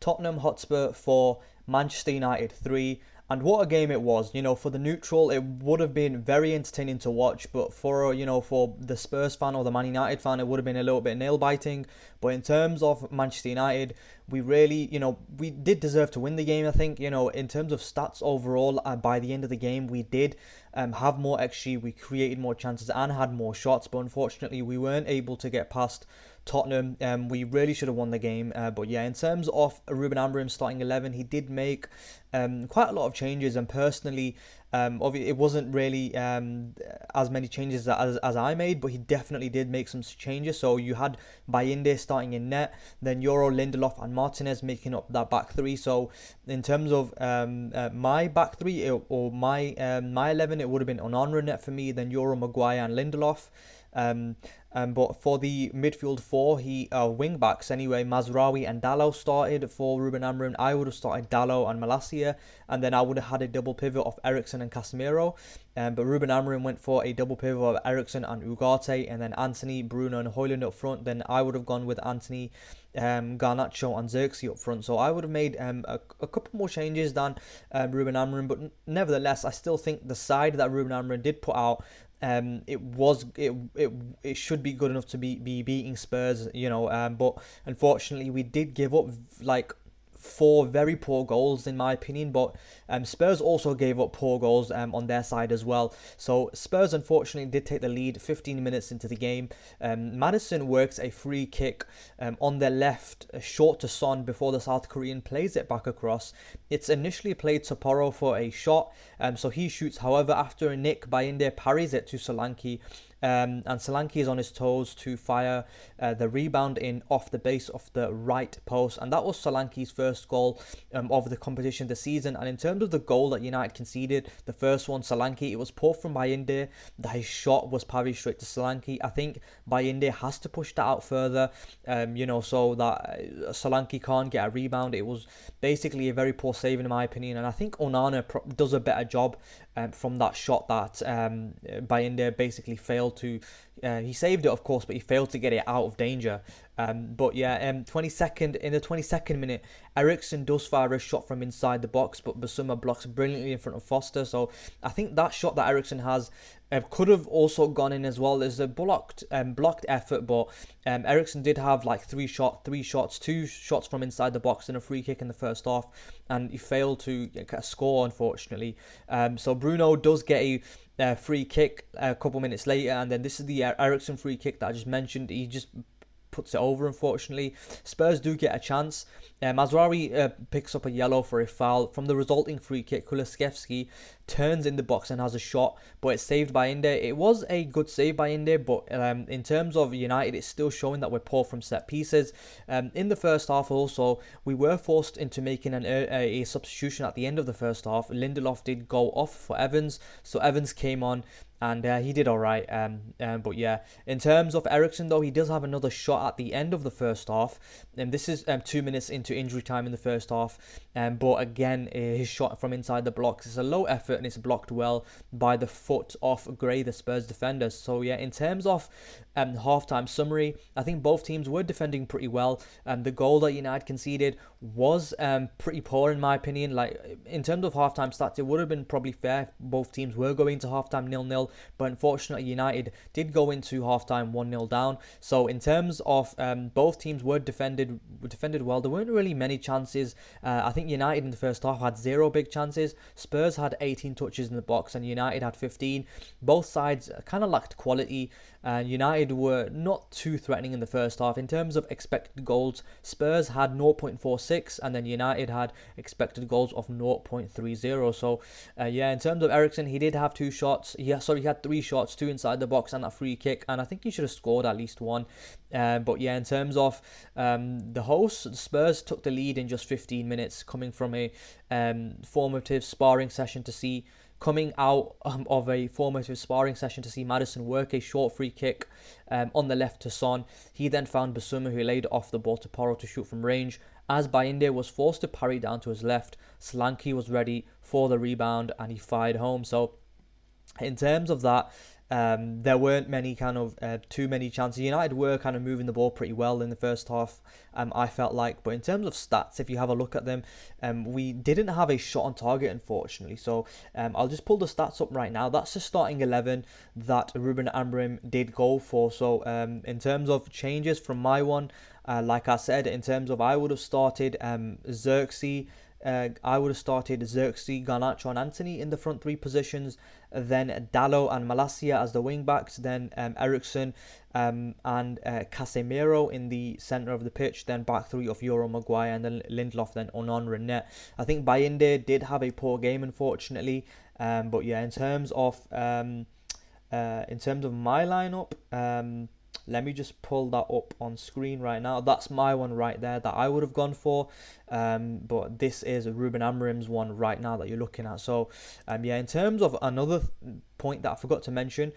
Tottenham Hotspur 4, Manchester United 3. And what a game it was. For the neutral, it would have been very entertaining to watch. But for the Spurs fan or the Man United fan, it would have been a little bit nail-biting. But in terms of Manchester United, we really, we did deserve to win the game, I think. In terms of stats overall, by the end of the game, we did have more XG. We created more chances and had more shots. But unfortunately, we weren't able to get past Tottenham. We really should have won the game. But yeah, in terms of Ruben Amorim's starting 11, he did make quite a lot of changes. And personally, obviously it wasn't really as many changes as I made, but he definitely did make some changes. So you had Bayinde starting in net, then Euro, Lindelof and Martinez making up that back three. So in terms of my back three or my 11, it would have been Onana in net for me, then Euro, Maguire and Lindelof. But for the midfield four, wing backs anyway, Mazraoui and Dalot started for Ruben Amorim. I would have started Dalot and Malacia, and then I would have had a double pivot of Eriksen and Casemiro. But Ruben Amorim went for a double pivot of Eriksen and Ugarte, and then Anthony, Bruno and Højlund up front. Then I would have gone with Anthony, Garnacho and Zirkzee up front. So I would have made a couple more changes than Ruben Amorim, but nevertheless, I still think the side that Ruben Amorim did put out, it should be good enough to be beating Spurs, but unfortunately we did give up like 4 very poor goals in my opinion, but Spurs also gave up poor goals on their side as well. So Spurs unfortunately did take the lead 15 minutes into the game. Maddison works a free kick on their left, short to Son before the South Korean plays it back across. It's initially played to Porro for a shot, so he shoots. However, after a nick, Bayinde parries it to Solanke. And Solanke is on his toes to fire the rebound in off the base of the right post, and that was Solanke's first goal of the competition this season. And in terms of the goal that United conceded, the first one, Solanke, it was poor from Bayinde, that his shot was parried straight to Solanke. I think Bayinde has to push that out further, so that Solanke can't get a rebound. It was basically a very poor save in my opinion, and I think Onana does a better job from that shot that Bayinde basically failed to. He saved it, of course, but he failed to get it out of danger. But yeah, in the 22nd minute, Eriksen does fire a shot from inside the box, but Bissouma blocks brilliantly in front of Foster. So I think that shot that Eriksen has could have also gone in as well. There's a blocked effort, but Eriksen did have like 2 shots from inside the box and a free kick in the first half, and he failed to get a score, unfortunately. So Bruno does get a free kick a couple minutes later, and then this is the Eriksen free kick that I just mentioned. He just puts it over, unfortunately. Spurs do get a chance. Mazraoui picks up a yellow for a foul. From the resulting free kick, Kulusevski turns in the box and has a shot, but it's saved by Inde. It was a good save by Inde, but in terms of United, it's still showing that we're poor from set pieces. In the first half also, we were forced into making a substitution at the end of the first half. Lindelof did go off for Evans, so Evans came on, and he did alright. But yeah, in terms of Eriksen though, he does have another shot at the end of the first half, and this is 2 minutes into injury time in the first half. But again, his shot from inside the blocks is a low effort, and it's blocked well by the foot of Gray, the Spurs defender. So yeah, in terms of halftime summary, I think both teams were defending pretty well. The goal that United conceded was pretty poor in my opinion. Like in terms of halftime stats, it would have been probably fair if both teams were going to halftime 0-0, but unfortunately United did go into halftime 1-0 down. So in terms of both teams were defended well. There weren't really many chances. I think United in the first half had 0 big chances. Spurs had 18 touches in the box and United had 15. Both sides kind of lacked quality, and United were not too threatening in the first half. In terms of expected goals, Spurs had 0.46 and then United had expected goals of 0.30. So yeah, in terms of Eriksen, he did have 2 shots. He had 3 shots, 2 inside the box and that free kick, and I think he should have scored at least 1. But yeah, in terms of the hosts, the Spurs took the lead in just 15 minutes, coming from a formative sparring session to see Maddison work a short free kick on the left to Son. He then found Bissouma, who laid off the ball to Porro to shoot from range. As Bayinde was forced to parry down to his left, Solanke was ready for the rebound and he fired home. So in terms of that, There weren't many kind of too many chances. United were kind of moving the ball pretty well in the first half, I felt like. But in terms of stats, if you have a look at them, we didn't have a shot on target, unfortunately. So I'll just pull the stats up right now. That's the starting 11 that Ruben Amorim did go for. So in terms of changes from my one, like I said, in terms of I would have started Zirkzee. I would have started Zirkzee, Garnacho and Anthony in the front three positions, then Dalot and Malacia as the wing backs, then Ericsson and Casemiro in the centre of the pitch, then back three of Euro, Maguire and then Lindelof, then Onan, Renette. I think Bayinde did have a poor game, unfortunately, but yeah, in terms of my lineup, let me just pull that up on screen right now. That's my one right there that I would have gone for. But this is Ruben Amorim's one right now that you're looking at. So, yeah, in terms of another point that I forgot to mention,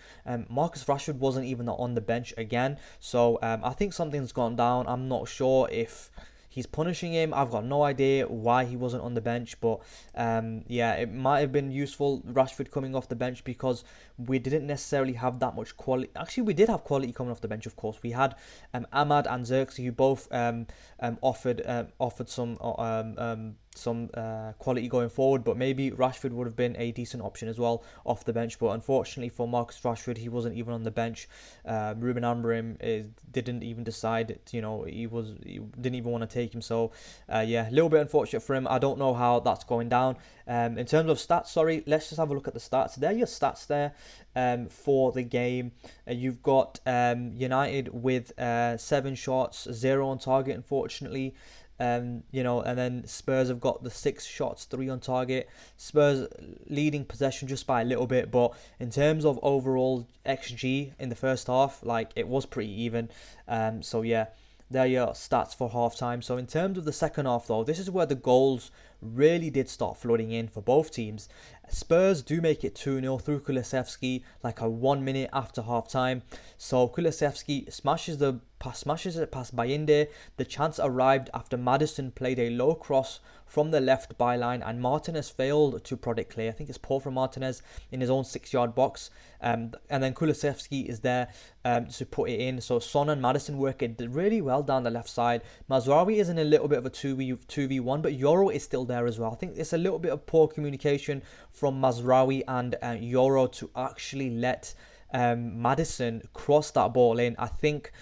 Marcus Rashford wasn't even on the bench again. So, I think something's gone down. I'm not sure if he's punishing him. I've got no idea why he wasn't on the bench, but yeah, it might have been useful, Rashford coming off the bench, because we didn't necessarily have that much quality. Actually, we did have quality coming off the bench, of course. We had Amad and Zirkzee, who both offered some quality going forward, but maybe Rashford would have been a decent option as well off the bench. But unfortunately for Marcus Rashford, he wasn't even on the bench. Ruben Amorim didn't even decide, he didn't even want to take him. So yeah, a little bit unfortunate for him. I don't know how that's going down. In terms of stats, let's just have a look at the stats. There are your stats there for the game. You've got United with 7 shots, 0 on target, unfortunately. And then Spurs have got the 6 shots, 3 on target. Spurs leading possession just by a little bit, but in terms of overall XG in the first half, it was pretty even. So yeah, there are your stats for half time. So in terms of the second half, though, this is where the goals really did start flooding in for both teams. Spurs do make it 2-0 through Kulusevski, 1 minute after half time. So Kulusevski smashes it past Bayinde. The chance arrived after Maddison played a low cross from the left byline and Martinez failed to prod it clear. I think it's poor from Martinez in his own 6-yard box. And then Kulusevski is there to put it in. So Son and Maddison work it really well down the left side. Mazraoui is in a little bit of a 2v1, but Euro is still there as well. I think it's a little bit of poor communication from Mazraoui and Euro to actually let Maddison cross that ball in. I think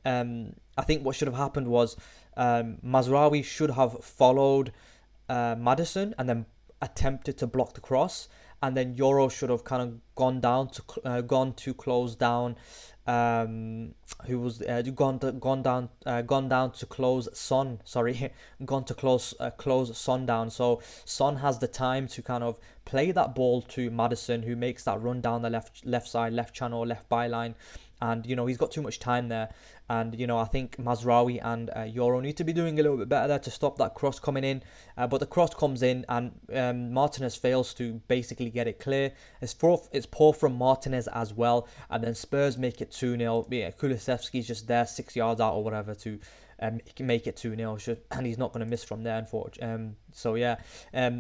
what should have happened was Mazraoui should have followed Maddison and then attempted to block the cross, and then Euro should have kind of gone to close down. Who was gone down to close Son? Sorry, gone to close Son down. So Son has the time to kind of play that ball to Maddison, who makes that run down the left side, left channel, left byline. And, he's got too much time there. And, I think Mazraoui and Euro need to be doing a little bit better there to stop that cross coming in. But the cross comes in and Martinez fails to basically get it clear. It's poor from Martinez as well. And then Spurs make it 2-0. Yeah, Kulusevski's just there 6 yards out or whatever to make it 2-0. And he's not going to miss from there, unfortunately. So, yeah.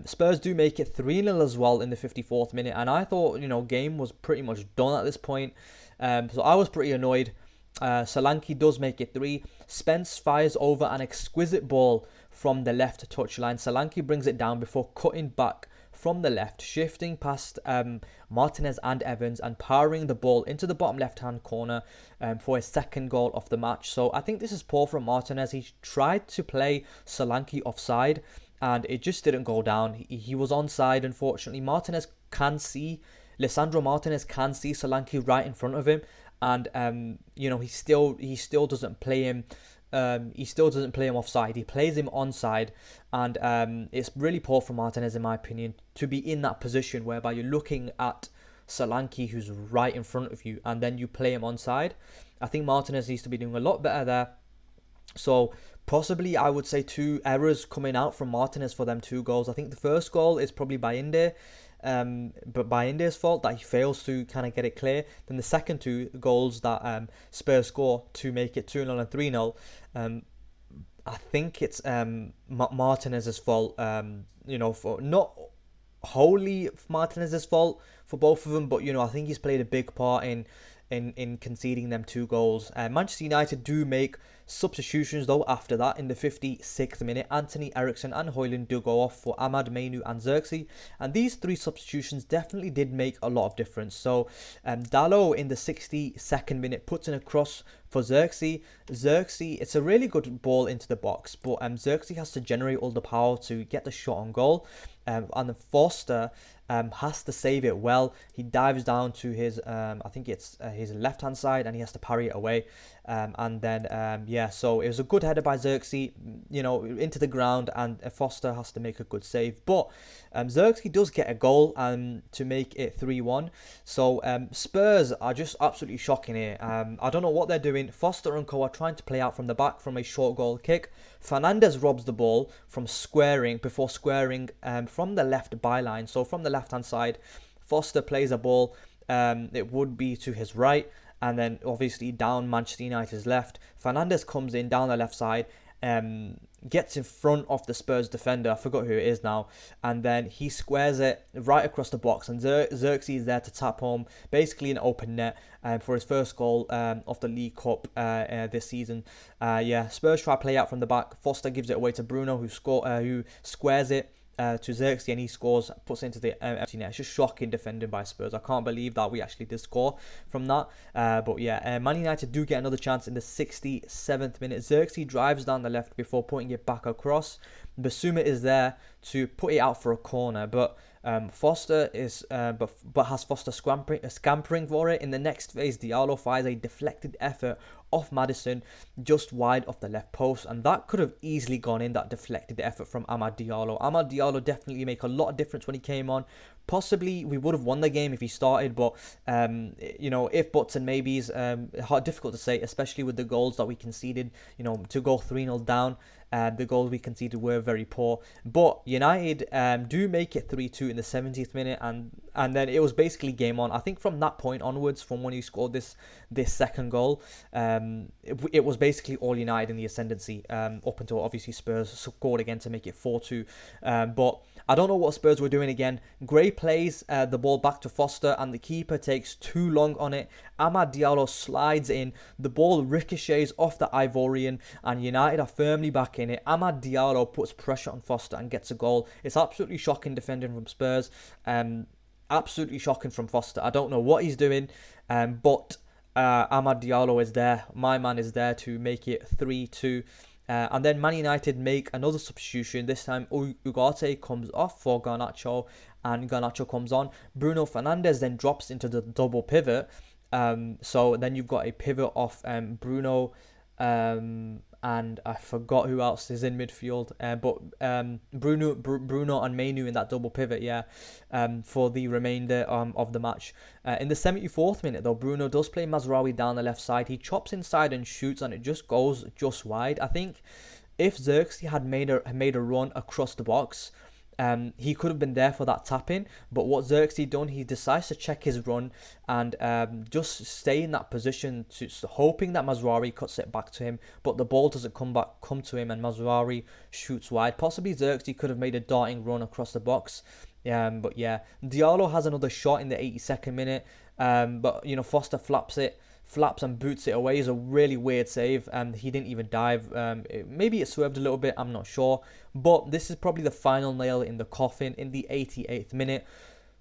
Spurs do make it 3-0 as well in the 54th minute. And I thought, game was pretty much done at this point. So I was pretty annoyed. Solanke does make it 3. Spence fires over an exquisite ball from the left touchline. Solanke brings it down before cutting back from the left, shifting past Martinez and Evans and powering the ball into the bottom left-hand corner for his second goal of the match. So I think this is poor from Martinez. He tried to play Solanke offside and it just didn't go down. He was onside, unfortunately. Lisandro Martinez can see Solanke right in front of him, and he still doesn't play him. He still doesn't play him offside. He plays him onside, and it's really poor for Martinez, in my opinion, to be in that position whereby you're looking at Solanke, who's right in front of you, and then you play him onside. I think Martinez needs to be doing a lot better there. So possibly I would say 2 errors coming out from Martinez for them 2 goals. I think the first goal is probably Bayinde. But Bayinde's fault that he fails to kind of get it clear. Then the second 2 goals that Spurs score to make it 2-0 and 3-0, I think it's Martinez's fault. For not wholly Martinez's fault for both of them, but I think he's played a big part in conceding them 2 goals. Manchester United do make substitutions though after that. In the 56th minute, Anthony Eriksson and Højlund do go off for Amad, Mainu and Zirkzee, and these 3 substitutions definitely did make a lot of difference. So Dalot in the 62nd minute puts in a cross for Zirkzee. It's a really good ball into the box, but Zirkzee has to generate all the power to get the shot on goal, and then Forster has to save it well. He dives down to his, I think it's his left hand side, and he has to parry it away. And then, so it was a good header by Zirkzee, into the ground, and Forster has to make a good save. But Zirkzee does get a goal to make it 3-1. So Spurs are just absolutely shocking here. I don't know what they're doing. Forster and co are trying to play out from the back from a short goal kick. Fernandes robs the ball from before squaring from the left byline. So from the left hand side, Forster plays a ball. It would be to his right, and then obviously down Manchester United's left. Fernandes comes in down the left side, gets in front of the Spurs defender, I forgot who it is now, and then he squares it right across the box, and Zirkzee is there to tap home, basically an open net for his first goal of the League Cup this season. Spurs try to play out from the back. Forster gives it away to Bruno, who squares it to Zirkzee, and he scores, puts it into the empty net. It's just shocking defending by Spurs. I can't believe that we actually did score from that. Man United do get another chance in the 67th minute. Zirkzee drives down the left before putting it back across. Basuma is there to put it out for a corner, but Forster is has Forster scampering for it. In the next phase, Diallo fires a deflected effort off Maddison just wide of the left post, and that could have easily gone in, that deflected effort from Amad Diallo. Amad Diallo definitely make a lot of difference when he came on. Possibly we would have won the game if he started, but if buts and maybes, difficult to say, especially with the goals that we conceded. To go 3-0 down, the goals we conceded were very poor. But United do make it 3-2 in the 70th minute, and then it was basically game on. I think from that point onwards, from when he scored this second goal, it was basically all United in the ascendancy, up until obviously Spurs scored again to make it 4-2. But I don't know what Spurs were doing again. Gray plays the ball back to Forster, and the keeper takes too long on it. Amad Diallo slides in. The ball ricochets off the Ivorian, and United are firmly back in it. Amad Diallo puts pressure on Forster and gets a goal. It's absolutely shocking defending from Spurs. Absolutely shocking from Forster. I don't know what he's doing, but Amad Diallo is there. My man is there to make it 3-2. And then Man United make another substitution. This time Ugarte comes off for Garnacho, and Garnacho comes on. Bruno Fernandes then drops into the double pivot. So then you've got a pivot off Bruno, and I forgot who else is in midfield. But Bruno and Mainu in that double pivot, for the remainder of the match. In the 74th minute, though, Bruno does play Mazraoui down the left side. He chops inside and shoots, and it just goes just wide. I think if Zirkzee had made a run across the box, he could have been there for that tap-in, but what Zirkzee done, he decides to check his run and just stay in that position, hoping that Mazraoui cuts it back to him, but the ball doesn't come to him, and Mazraoui shoots wide. Possibly Zirkzee could have made a darting run across the box, but yeah, Diallo has another shot in the 82nd minute, but Forster flaps and boots it away. Is a really weird save, and he didn't even dive. Maybe it swerved a little bit, I'm not sure, but this is probably the final nail in the coffin. In the 88th minute,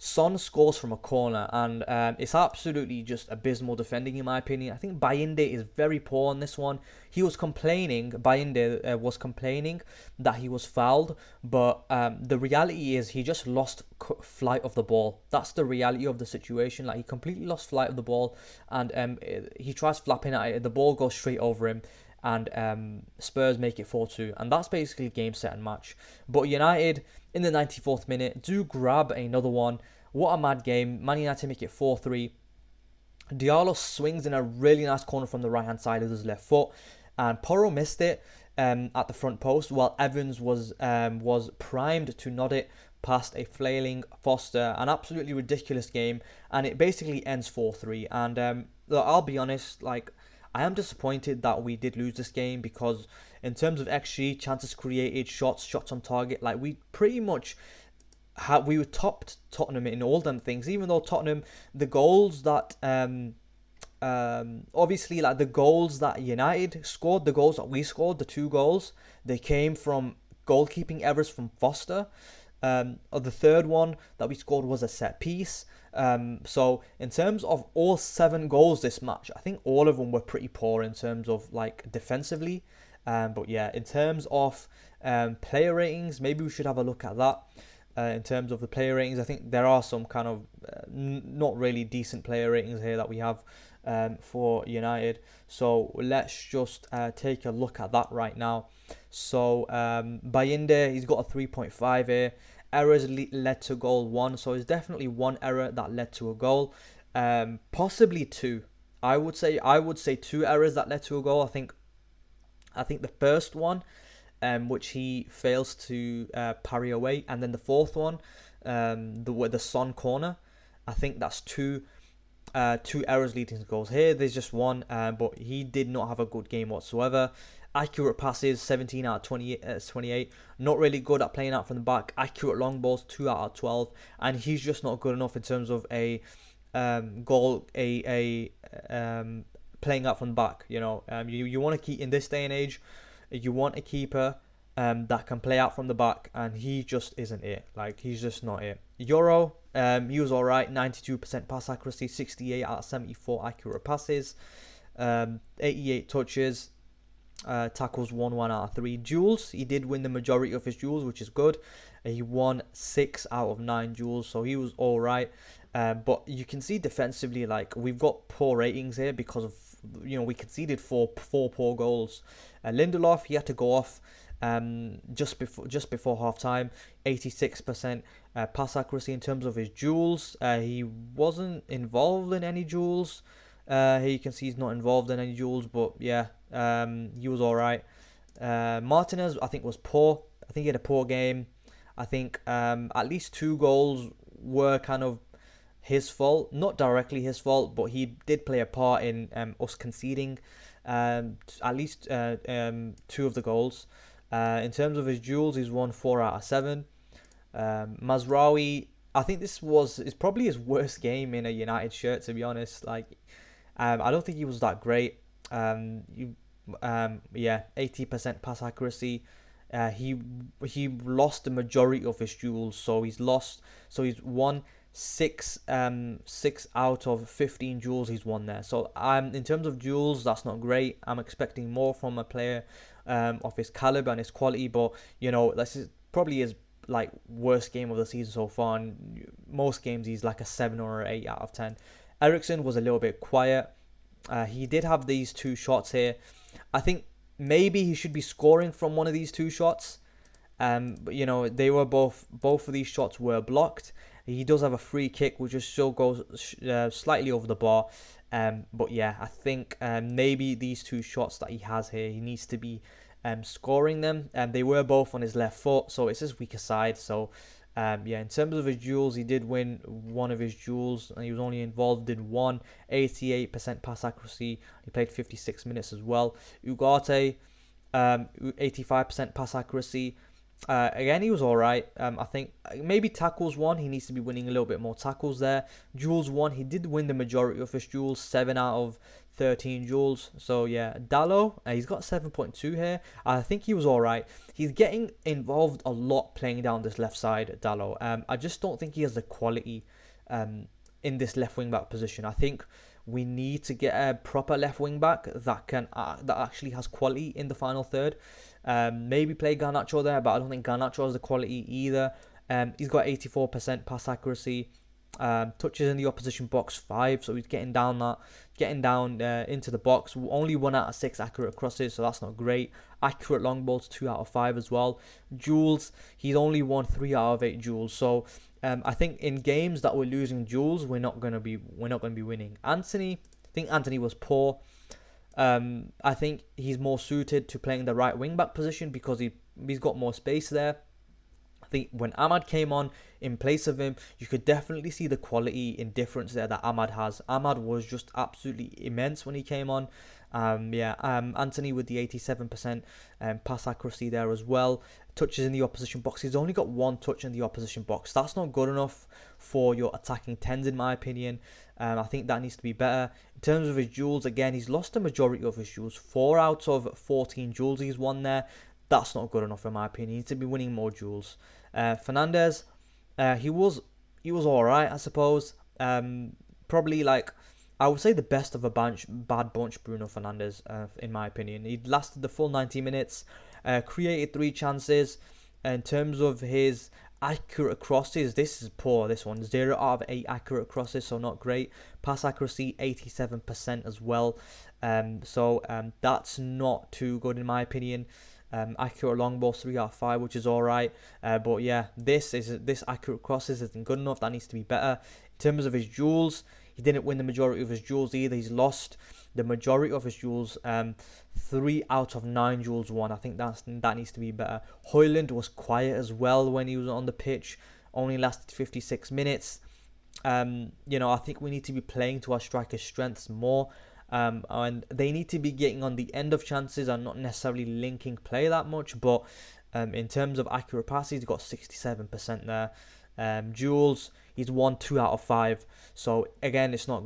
Son scores from a corner, and it's absolutely just abysmal defending in my opinion. I think Bayinde is very poor on this one. He was complaining, Bayinde was complaining that he was fouled, but the reality is he just lost flight of the ball. That's the reality of the situation. Like, he completely lost flight of the ball, and he tries flapping at it, the ball goes straight over him, and Spurs make it 4-2, and that's basically game, set and match. But United in the 94th minute do grab another one. What a mad game. Man United make it 4-3. Diallo swings in a really nice corner from the right hand side of his left foot, and Porro missed it at the front post, while Evans was primed to nod it past a flailing Forster. An absolutely ridiculous game, and it basically ends 4-3. And I'll be honest, I am disappointed that we did lose this game, because in terms of XG, chances created, shots on target, we pretty much we topped Tottenham in all them things. Even though Tottenham, the goals that obviously, like the goals that United scored, the goals that we scored, the 2 goals, they came from goalkeeping errors from Foster. The third one that we scored was a set piece. So in terms of all 7 goals this match, I think all of them were pretty poor in terms of like defensively. But yeah, in terms of player ratings, maybe we should have a look at that. In terms of the player ratings, I think there are some kind of not really decent player ratings here that we have for United. So let's just take a look at that right now. So Bayinde, he's got a 3.5 here. Errors led to goal 1. So it's definitely 1 error that led to a goal. Possibly 2. I would say 2 errors that led to a goal. I think the first one, which he fails to parry away, and then the fourth one, the Son corner, I think that's 2 errors leading to goals. Here there's just 1, but he did not have a good game whatsoever. Accurate passes, 17 out of 28. Not really good at playing out from the back. Accurate long balls, 2 out of 12, and he's just not good enough in terms of a playing out from the back. You want to keep, in this day and age, you want a keeper that can play out from the back, and he just isn't it. Like, he's just not it. Euro, he was alright, 92% pass accuracy, 68 out of 74 accurate passes, 88 touches, tackles 1 out of 3. Duels, he did win the majority of his duels, which is good. He won 6 out of 9 duels, so he was alright. But you can see defensively, like, we've got poor ratings here because of, we conceded 4 poor goals. Lindelof, he had to go off just before half time. 86% pass accuracy. In terms of his duels, he wasn't involved in any duels. Here you can see he's not involved in any duels, but yeah, he was alright. Martinez, I think, was poor. I think he had a poor game. I think at least 2 goals were kind of his fault, not directly his fault, but he did play a part in us conceding at least 2 of the goals. In terms of his duels, he's won 4 out of 7. Mazraoui, I think this is probably his worst game in a United shirt, to be honest. Like, I don't think he was that great. 80% pass accuracy. He lost the majority of his duels, so he's won 6 out of 15 duels he's won there. So in terms of duels, that's not great. I'm expecting more from a player of his caliber and his quality, but this is probably his like worst game of the season so far. And most games he's like a 7 or an 8 out of 10. Eriksen was a little bit quiet. He did have these 2 shots here. I think maybe he should be scoring from one of these 2 shots. But they were both of these shots were blocked. He does have a free kick, which just still goes slightly over the bar. But yeah, I think maybe these 2 shots that he has here, he needs to be scoring them. And they were both on his left foot, so it's his weaker side. So in terms of his duels, he did win 1 of his duels, and he was only involved in 1. 88% pass accuracy. He played 56 minutes as well. Ugarte, 85% pass accuracy. Again, he was alright. I think maybe tackles 1, he needs to be winning a little bit more tackles there. Duels 1, he did win the majority of his duels, 7 out of 13 duels. So yeah, Dalot, he's got 7.2 here. I think he was alright. He's getting involved a lot playing down this left side, Dalot. I just don't think he has the quality in this left wing back position. I think we need to get a proper left wing back that actually has quality in the final third. Maybe play Garnacho there, but I don't think Garnacho has the quality either. He's got 84% pass accuracy. Touches in the opposition box 5, so he's getting down into the box. Only 1 out of 6 accurate crosses, so that's not great. Accurate long balls 2 out of 5 as well. Duels, he's only won 3 out of 8 duels. So I think in games that we're losing duels, we're not gonna be winning. Anthony, I think Anthony was poor. I think he's more suited to playing the right wing back position because he's got more space there. I think when Amad came on in place of him, you could definitely see the quality in difference there that Amad has. Amad was just absolutely immense when he came on. Anthony with the 87% pass accuracy there as well. touches in the opposition box. He's only got 1 touch in the opposition box. That's not good enough for your attacking 10s, in my opinion. I think that needs to be better. In terms of his duels, again, he's lost the majority of his duels. 4 out of 14 duels he's won there. That's not good enough, in my opinion. He needs to be winning more duels. Fernandes, he was alright, I suppose. Probably like, I would say the best of a bad bunch, Bruno Fernandes, in my opinion. He lasted the full 90 minutes, created 3 chances. In terms of his accurate crosses, this is poor, this one. 0 out of 8 accurate crosses, so not great. Pass accuracy, 87% as well. So that's not too good, in my opinion. Accurate long balls, 3 out of 5, which is alright. But yeah, this accurate crosses isn't good enough. That needs to be better. In terms of his duels, he didn't win the majority of his duels either. He's lost the majority of his duels. 3 out of 9 duels won. I think that needs to be better. Højlund was quiet as well when he was on the pitch. Only lasted 56 minutes. I think we need to be playing to our strikers' strengths more. And they need to be getting on the end of chances and not necessarily linking play that much. But in terms of accurate passes, he's got 67% there. Duels, he's won 2 out of 5. So again, it's not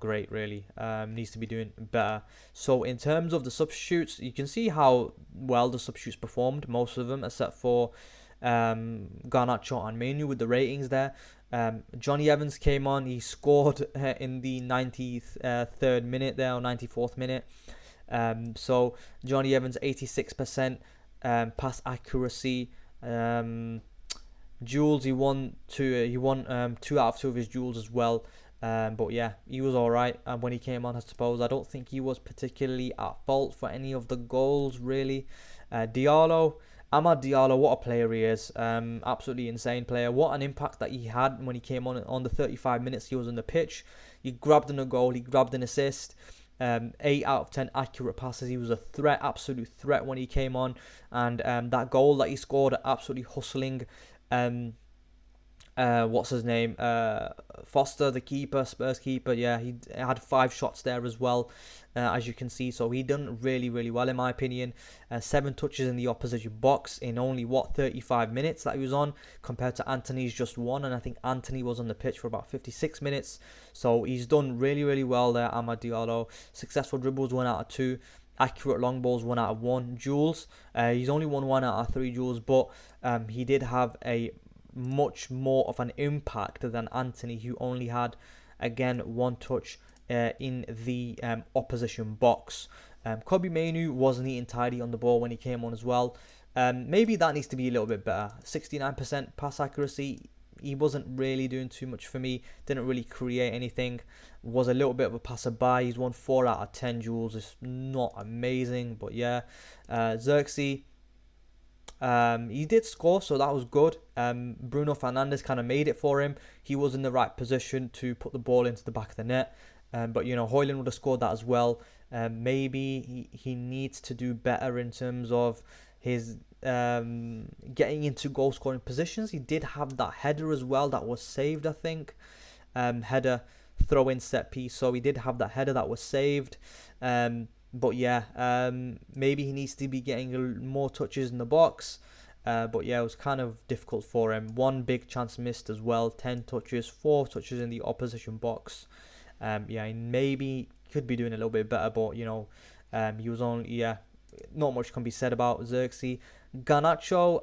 great really. Needs to be doing better. So in terms of the substitutes, you can see how well the substitutes performed, most of them, except for Garnacho and Menu with the ratings there. Jonny Evans came on. He scored in the 93rd minute there, or 94th minute. So Jonny Evans, 86% pass accuracy. Duels, he won 2 out of 2 of his duels as well. But yeah, he was alright when he came on, I suppose. I don't think he was particularly at fault for any of the goals, really. Amad Diallo, what a player he is. Absolutely insane player. What an impact that he had when he came on the 35 minutes he was on the pitch. He grabbed in a goal, he grabbed an assist. 8 out of 10 accurate passes. He was a threat, absolute threat when he came on. And that goal that he scored, absolutely hustling. What's his name? Foster, the keeper, Spurs keeper. Yeah, he had 5 shots there as well, as you can see. So he done really, really well, in my opinion. 7 touches in the opposition box in only 35 minutes that he was on, compared to Anthony's just 1. And I think Anthony was on the pitch for about 56 minutes. So he's done really, really well there, Amad Diallo. Successful dribbles, 1 out of 2. Accurate long balls, 1 out of 1. Duels, he's only won 1 out of 3 duels, but he did have a much more of an impact than Anthony, who only had, again, 1 touch in the opposition box. Kobbie Mainoo wasn't neat and tidy on the ball when he came on as well. Maybe that needs to be a little bit better. 69% pass accuracy. He wasn't really doing too much for me. Didn't really create anything. Was a little bit of a passerby. He's won 4 out of 10 duels. It's not amazing, but yeah. Zirkzee, he did score, so that was good. Bruno Fernandes kind of made it for him. He was in the right position to put the ball into the back of the net. But Højlund would have scored that as well. Maybe he needs to do better in terms of his getting into goal scoring positions. He did have that header as well that was saved, I think. Header, throw in, set piece. So he did have that header that was saved. But yeah, maybe he needs to be getting more touches in the box. But yeah, it was kind of difficult for him. 1 big chance missed as well. 10 touches, 4 touches in the opposition box. Yeah, maybe could be doing a little bit better. But he was only, not much can be said about Zirkzee. Garnacho,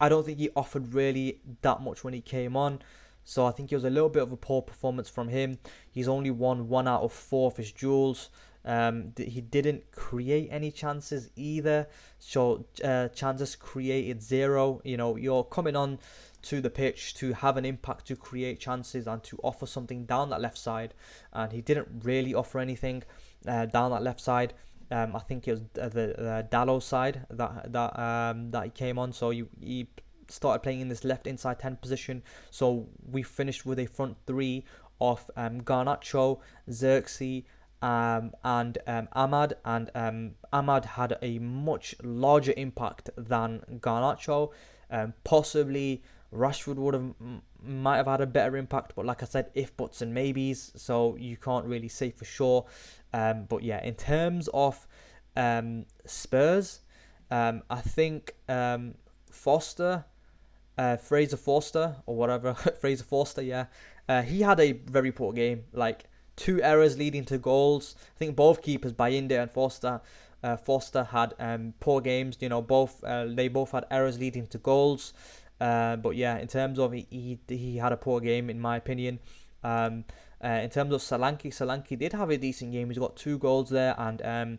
I don't think he offered really that much when he came on. So I think it was a little bit of a poor performance from him. He's only won 1 out of 4 of his duels. He didn't create any chances either. So chances created 0. You're coming on to the pitch to have an impact, to create chances and to offer something down that left side. And he didn't really offer anything down that left side. I think it was the Dalot side that he came on. So he started playing in this left inside 10 position. So we finished with a front 3 of Garnacho, Zirkzee, and Amad. And Amad had a much larger impact than Garnacho. Possibly Rashford might have had a better impact, but like I said, if, buts and maybes, so you can't really say for sure. But yeah, in terms of Spurs, I think Foster, Fraser Forster or whatever, Fraser Forster, yeah. He had a very poor game, like 2 errors leading to goals. I think both keepers, Bayinde and Foster had poor games. You know, they both had errors leading to goals. But yeah, in terms of he had a poor game in my opinion. In terms of Solanke did have a decent game. He's got 2 goals there, and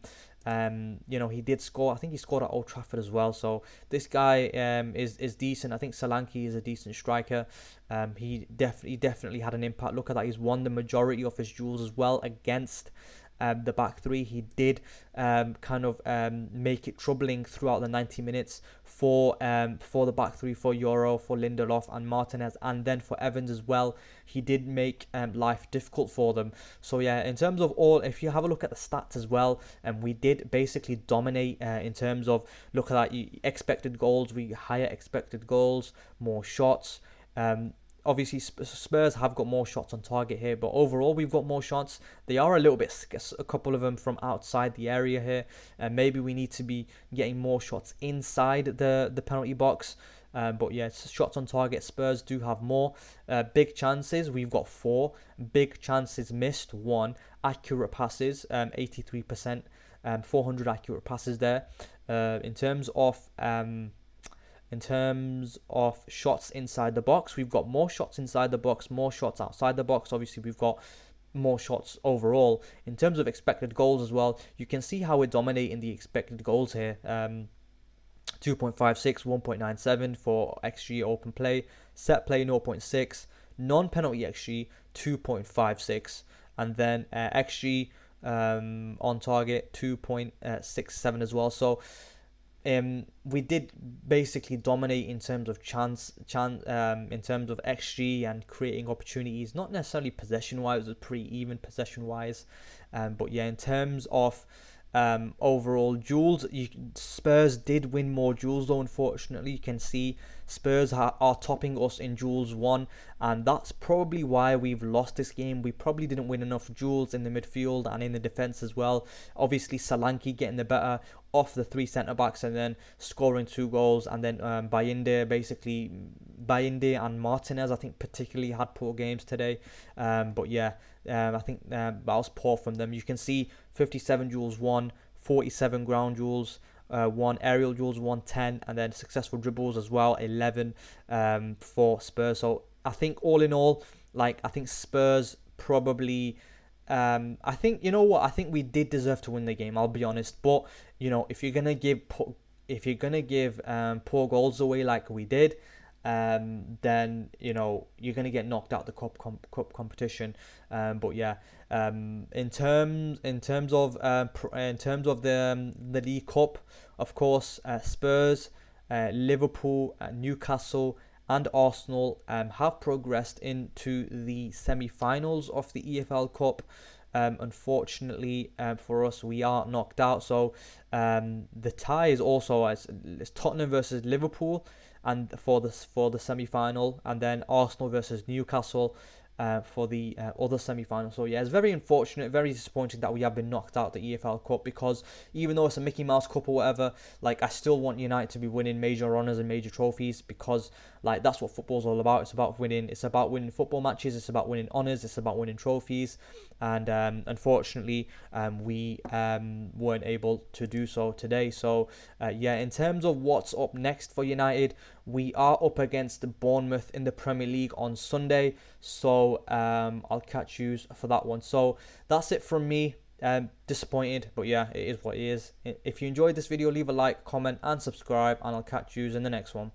you know, he did score. I think he scored at Old Trafford as well. So this guy is decent. I think Solanke is a decent striker. He definitely had an impact. Look at that. He's won the majority of his duels as well against the back three. He did make it troubling throughout the 90 minutes for the back three, for Euro, for Lindelof and Martinez, and then for Evans as well. He did make life difficult for them. So yeah, in terms of if you have a look at the stats as well, we did basically dominate in terms of, look at that, expected goals. We higher expected goals, more shots. Obviously, Spurs have got more shots on target here, but overall we've got more shots. They are a little bit scarce, a couple of them from outside the area here, and maybe we need to be getting more shots inside the penalty box. But yeah, shots on target, Spurs do have more. Big chances, we've got 4. Big chances missed, 1. Accurate passes, 83%, 400 accurate passes there. In terms of shots inside the box, we've got more shots inside the box, more shots outside the box. Obviously, we've got more shots overall. In terms of expected goals as well, you can see how we're dominating the expected goals here. 2.56, 1.97 for XG open play, set play 0.6, non-penalty XG 2.56, and then XG on target 2.67 as well. So we did basically dominate in terms of in terms of XG and creating opportunities. Not necessarily possession wise, it was pretty even possession wise, but yeah, in terms of overall duels, Spurs did win more duels though. Unfortunately, you can see Spurs are topping us in duels won, and that's probably why we've lost this game. We probably didn't win enough duels in the midfield and in the defense as well. Obviously, Solanke getting the better off the 3 centre backs and then scoring 2 goals, and then Bayinde and Martinez, I think, particularly had poor games today. But yeah, I think that was poor from them. You can see 57 duels won, 47 ground duels, 1 aerial duels, 110, and then successful dribbles as well, 11 for Spurs. So I think all in all, I think Spurs probably, I think, you know what, I think we did deserve to win the game, I'll be honest. But you know, if you're gonna give poor goals away like we did, then you know you're gonna get knocked out the cup competition. But yeah, in terms of the League Cup, of course, Spurs, Liverpool, Newcastle, and Arsenal have progressed into the semi-finals of the EFL Cup. Unfortunately, for us, we are knocked out. So the tie is also as Tottenham versus Liverpool, and for the semi-final, and then Arsenal versus Newcastle for the other semi-final. So yeah, it's very unfortunate, very disappointing that we have been knocked out the EFL Cup, because even though it's a Mickey Mouse Cup or whatever, I still want United to be winning major honours and major trophies, because that's what football's all about. It's about winning. It's about winning football matches. It's about winning honours. It's about winning trophies. And unfortunately, we weren't able to do so today. So yeah, in terms of what's up next for United, we are up against Bournemouth in the Premier League on Sunday. So I'll catch you for that one. So that's it from me. Disappointed, but yeah, it is what it is. If you enjoyed this video, leave a like, comment, and subscribe, and I'll catch you in the next one.